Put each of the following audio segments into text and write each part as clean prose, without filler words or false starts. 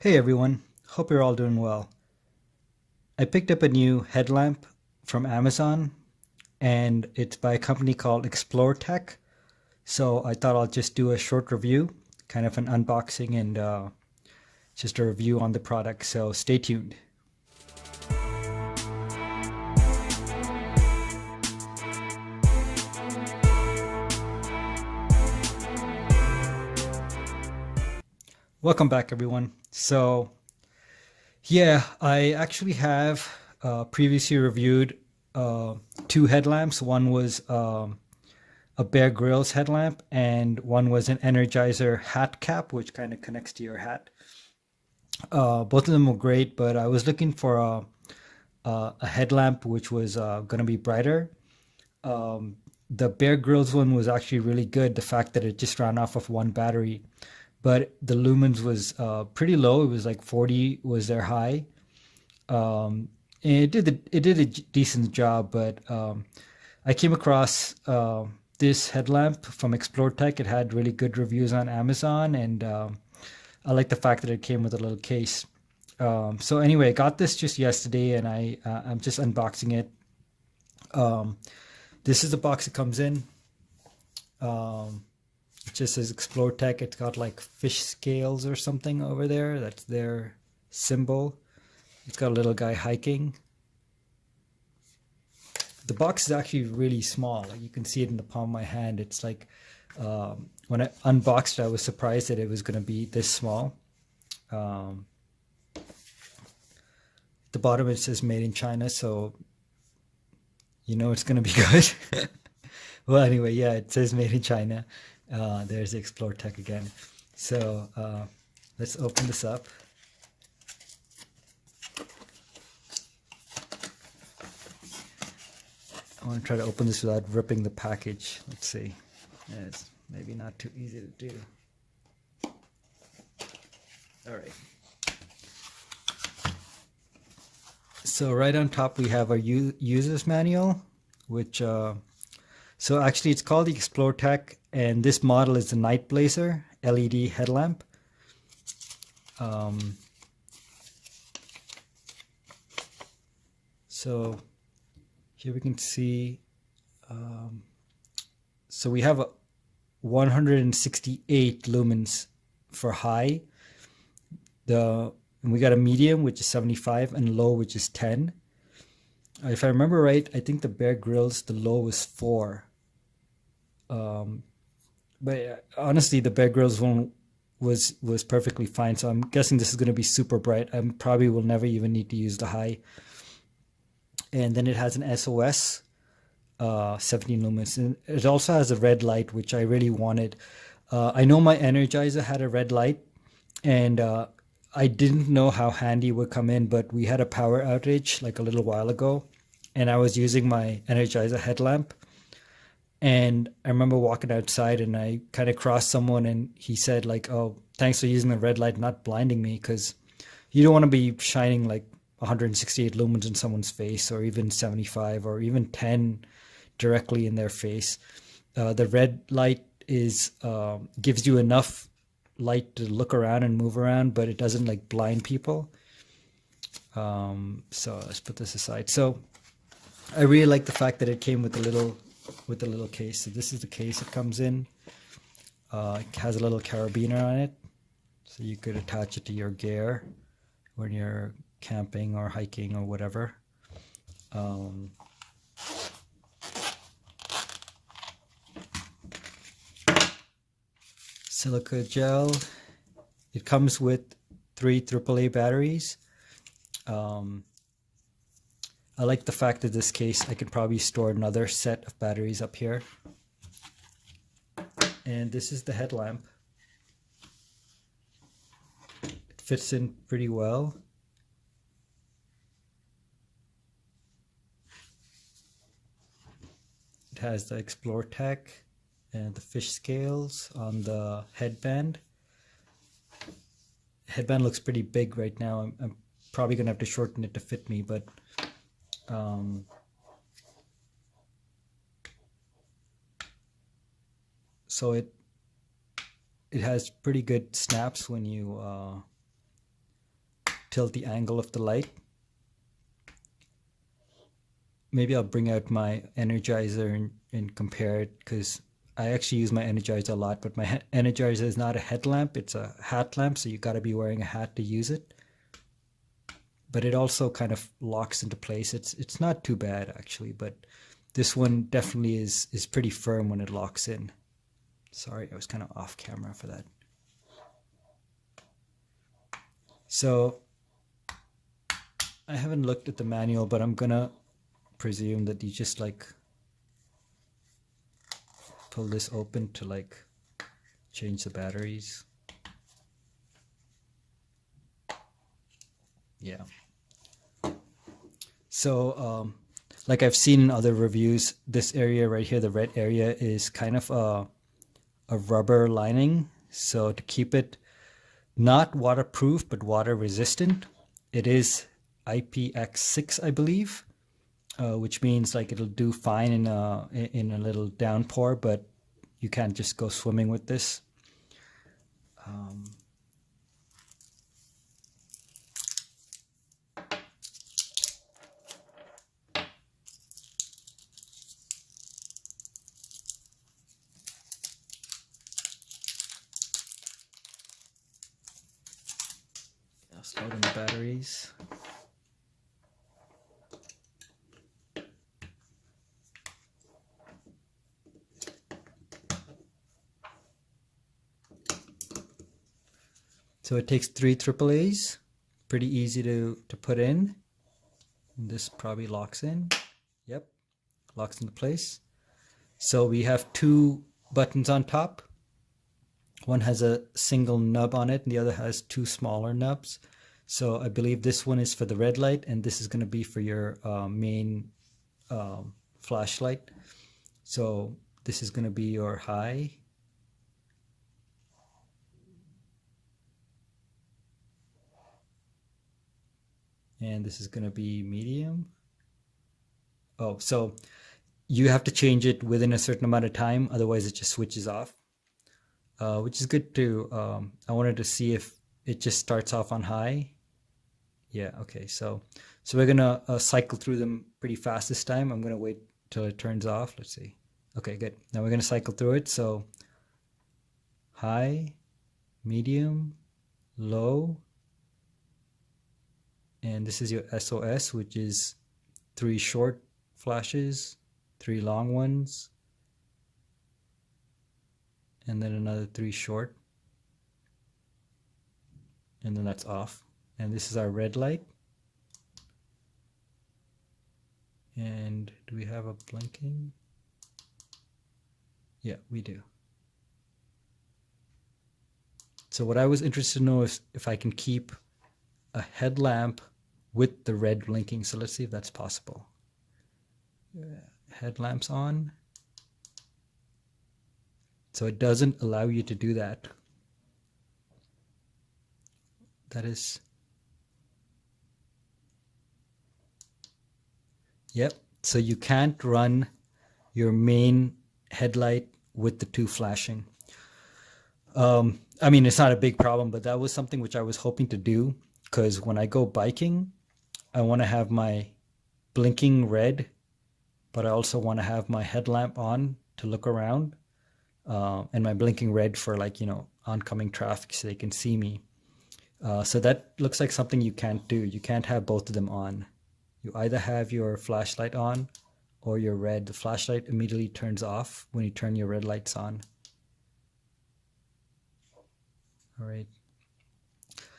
Hey everyone, hope you're all doing well. I picked up a new headlamp from Amazon and it's by a company called Explortek. So I thought I'll just do a short review, kind of an unboxing and just a review on the product. So stay tuned. Welcome back everyone. Yeah, I actually have previously reviewed uh, two headlamps. One was a Bear Grylls headlamp, and one was an Energizer hat cap, which kind of connects to your hat. Both of them were great, but I was looking for a headlamp which was going to be brighter. The Bear Grylls one was actually really good. The fact that it just ran off of one battery, but the lumens was pretty low. It was like 40 was their high. And it did a decent job, but I came across this headlamp from Explortek. It had really good reviews on Amazon, and I like the fact that it came with a little case. So anyway, I got this just yesterday, and I'm just unboxing it. Um, this is the box it comes in. It just says Explortek. It's got like fish scales or something over there. That's their symbol. It's got a little guy hiking. The box is actually really small. Like you can see it in the palm of my hand. It's like when I unboxed it, I was surprised that it was going to be this small. Um, the bottom it says made in China, so you know it's going to be good. Well, anyway, yeah, it says made in China. There's the Explortek again. So let's open this up. I want to try to open this without ripping the package. Let's see. Yeah, it's maybe not too easy to do. All right. So right on top we have our user's manual, which so actually it's called the Explortek, and this model is the Nite-Blazer LED headlamp. So here we can see, so we have a 168 lumens for high. And we got a medium, which is 75, and low, which is 10. If I remember right, I think the Bear Grylls, the low was 4. But honestly, the Bear Grylls one was perfectly fine. So I'm guessing this is going to be super bright. I probably will never even need to use the high. And then it has an SOS, 17 lumens. And it also has a red light, which I really wanted. I know my Energizer had a red light, and I didn't know how handy it would come in, but we had a power outage like a little while ago, and I was using my Energizer headlamp. And I remember walking outside and I kind of crossed someone, and he said like, "Oh, thanks for using the red light, not blinding me, because you don't want to be shining like 168 lumens in someone's face, or even 75 or even 10 directly in their face. The red light is gives you enough light to look around and move around, but it doesn't like blind people." So let's put this aside. So I really like the fact that it came with a little case. So this is the case it comes in. It has a little carabiner on it, so you could attach it to your gear when you're camping or hiking or whatever. Silica gel. It comes with 3 AAA batteries. I like the fact that this case I could probably store another set of batteries up here. And this is the headlamp. It fits in pretty well. It has the Explortek and the fish scales on the headband. Headband looks pretty big right now. I'm probably gonna have to shorten it to fit me, but so it has pretty good snaps when you tilt the angle of the light. Maybe I'll bring out my Energizer and compare it, because I actually use my Energizer a lot, but my Energizer is not a headlamp, it's a hat lamp, so you got to be wearing a hat to use it. But it also kind of locks into place. It's not too bad actually, but this one definitely is pretty firm when it locks in. Sorry, I was kind of off camera for that. So I haven't looked at the manual, but I'm gonna presume that you just like pull this open to like change the batteries. Yeah. So like I've seen in other reviews, this area right here, the red area, is kind of a rubber lining. So to keep it not waterproof but water resistant, it is IPX6, I believe, which means like it'll do fine in a little downpour, but you can't just go swimming with this. Let's load in the batteries. So it takes 3 AAAs, pretty easy to put in. And this probably locks in. Yep, locks into place. So we have 2 buttons on top. One has a single nub on it and the other has 2 smaller nubs. So I believe this one is for the red light and this is going to be for your main flashlight. So this is going to be your high. And this is going to be medium. Oh, so you have to change it within a certain amount of time, otherwise it just switches off, which is good too. I wanted to see if it just starts off on high. Yeah, okay, so we're gonna cycle through them pretty fast this time. I'm gonna wait till it turns off. Let's see. Okay, good. Now we're gonna cycle through it. So high, medium, low, and this is your SOS, which is 3 short flashes, 3 long ones, and then another 3 short, and then that's off. And this is our red light. And do we have a blinking? Yeah, we do. So what I was interested to know is if I can keep a headlamp with the red blinking. So let's see if that's possible. Headlamps on. So it doesn't allow you to do that. That is... Yep, so you can't run your main headlight with the 2 flashing. I mean, it's not a big problem, but that was something which I was hoping to do, because when I go biking, I want to have my blinking red, but I also want to have my headlamp on to look around, and my blinking red for, like, you know, oncoming traffic so they can see me. So that looks like something you can't do. You can't have both of them on. You either have your flashlight on or your red. The flashlight immediately turns off when you turn your red lights on. All right.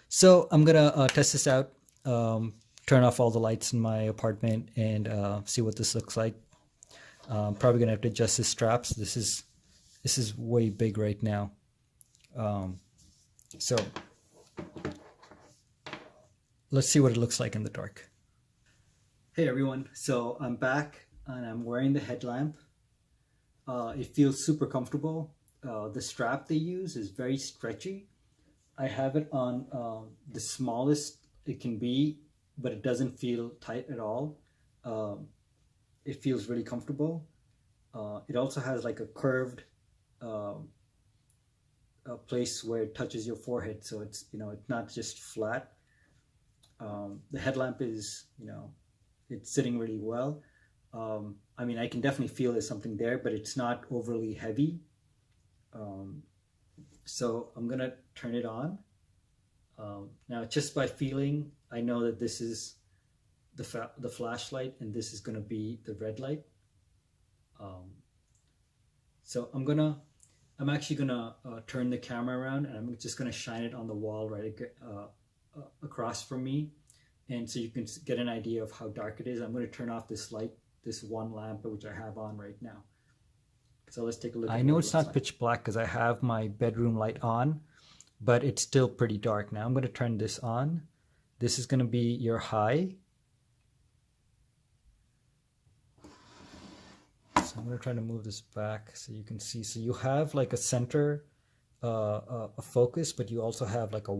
So I'm gonna test this out, turn off all the lights in my apartment and see what this looks like. Probably gonna have to adjust the straps. This is way big right now. So let's see what it looks like in the dark. Hey everyone, so I'm back and I'm wearing the headlamp. It feels super comfortable. The strap they use is very stretchy. I have it on the smallest it can be, but it doesn't feel tight at all. It feels really comfortable. It also has like a curved a place where it touches your forehead, so it's, you know, it's not just flat. The headlamp is, it's sitting really well. I mean, I can definitely feel there's something there, but it's not overly heavy. Um, so I'm gonna turn it on. Now, just by feeling, I know that this is the flashlight, and this is gonna be the red light. Um, so I'm actually gonna turn the camera around, and I'm just gonna shine it on the wall right across from me, and so you can get an idea of how dark it is. I'm going to turn off this light, this one lamp which I have on right now. So let's take a look. I know it's not pitch black because I have my bedroom light on, but it's still pretty dark. Now I'm going to turn this on. This is going to be your high. So I'm going to try to move this back so you can see. So you have like a center, a focus, but you also have like a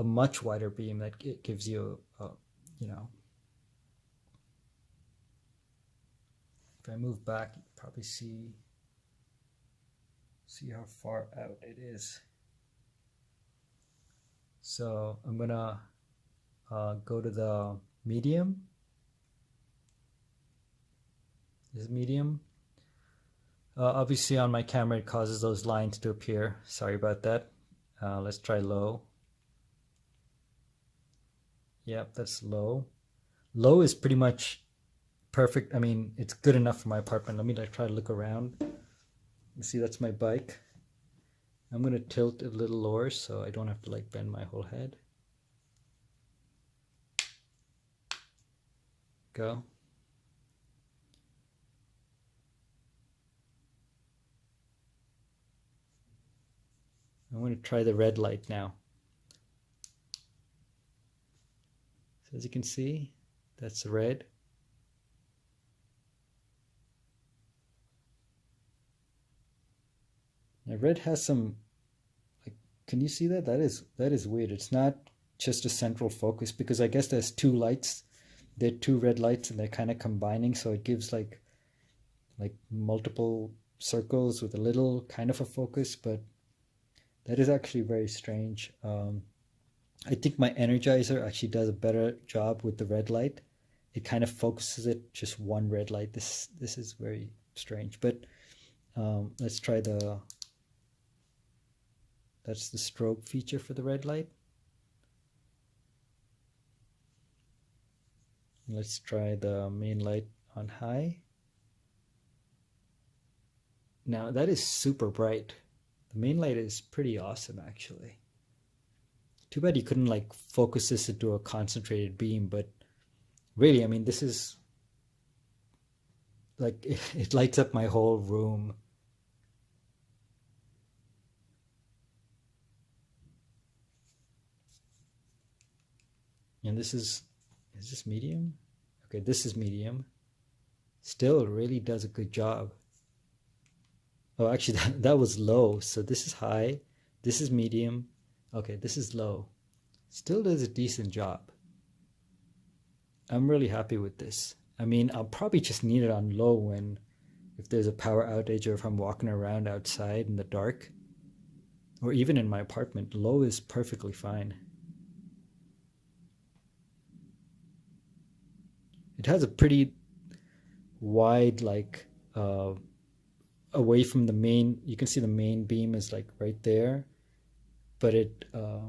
much wider beam that gives you, if I move back, you can probably see how far out it is. So I'm gonna go to the medium. This is medium. Obviously on my camera it causes those lines to appear. Sorry about that. Let's try low. Yep, that's low. Low is pretty much perfect. I mean, it's good enough for my apartment. Let me try to look around. You see, that's my bike. I'm gonna tilt it a little lower so I don't have to like bend my whole head. Go. I'm gonna try the red light now. So as you can see, that's red. Now red has some, like, can you see that? That is weird. It's not just a central focus, because I guess there's two lights. There are two red lights and they're kind of combining, so it gives like multiple circles with a little kind of a focus, but that is actually very strange. I think my Energizer actually does a better job with the red light. It kind of focuses it, just one red light. This is very strange, but let's try that's the strobe feature for the red light. Let's try the main light on high. Now that is super bright. The main light is pretty awesome actually. Too bad you couldn't like focus this into a concentrated beam, but really, I mean, this is like, it lights up my whole room. And this is this medium? Okay, this is medium. Still really does a good job. Oh, actually that was low. So this is high, this is medium. Okay, this is low. Still does a decent job. I'm really happy with this. I mean, I'll probably just need it on low if there's a power outage, or if I'm walking around outside in the dark, or even in my apartment. Low is perfectly fine. It has a pretty wide, like, away from the main, you can see the main beam is like right there, but I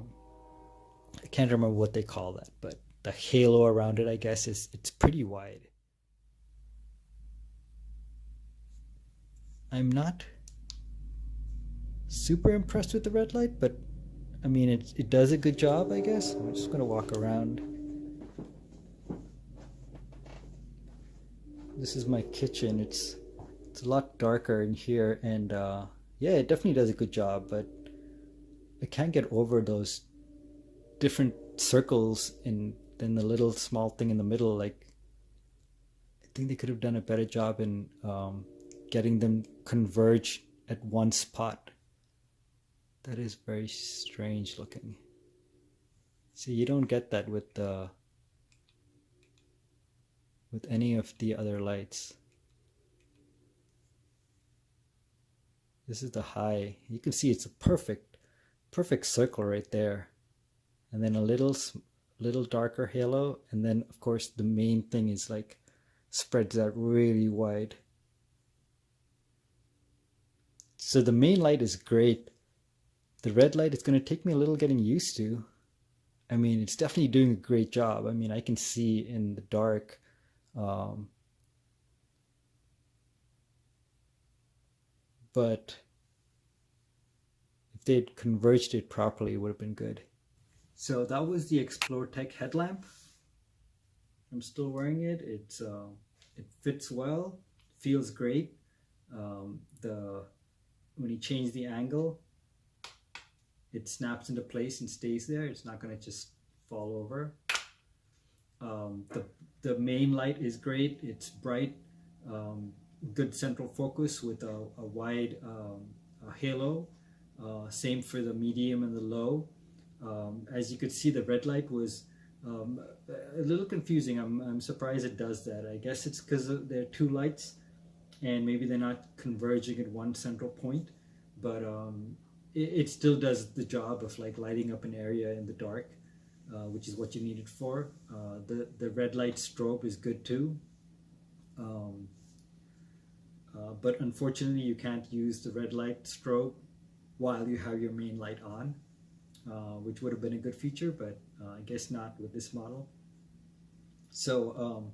can't remember what they call that, but the halo around it, I guess, it's pretty wide. I'm not super impressed with the red light, but I mean, it does a good job, I guess. I'm just gonna walk around. This is my kitchen. It's a lot darker in here, and yeah, it definitely does a good job, but I can't get over those different circles and then the little small thing in the middle. Like, I think they could have done a better job in getting them converge at one spot. That is very strange looking. See, you don't get that with any of the other lights. This is the high. You can see it's a perfect circle right there, and then a little little darker halo, and then of course the main thing is like spreads out really wide. So the main light is great. The red light is going to take me a little getting used to. I mean, it's definitely doing a great job. I mean, I can see in the dark. But if they'd converged it properly, it would have been good. So that was the Explortek headlamp. I'm still wearing it. It fits well, feels great. When you change the angle, it snaps into place and stays there. It's not going to just fall over. The main light is great. It's bright, good central focus with a wide halo. Same for the medium and the low. As you could see, the red light was a little confusing. I'm surprised it does that. I guess it's because there are two lights and maybe they're not converging at one central point, but it still does the job of like lighting up an area in the dark, which is what you need it for. The red light strobe is good too. But unfortunately you can't use the red light strobe while you have your main light on, which would have been a good feature, but I guess not with this model. So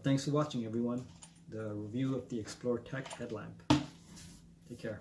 thanks for watching, everyone. The review of the Explortek headlamp. Take care.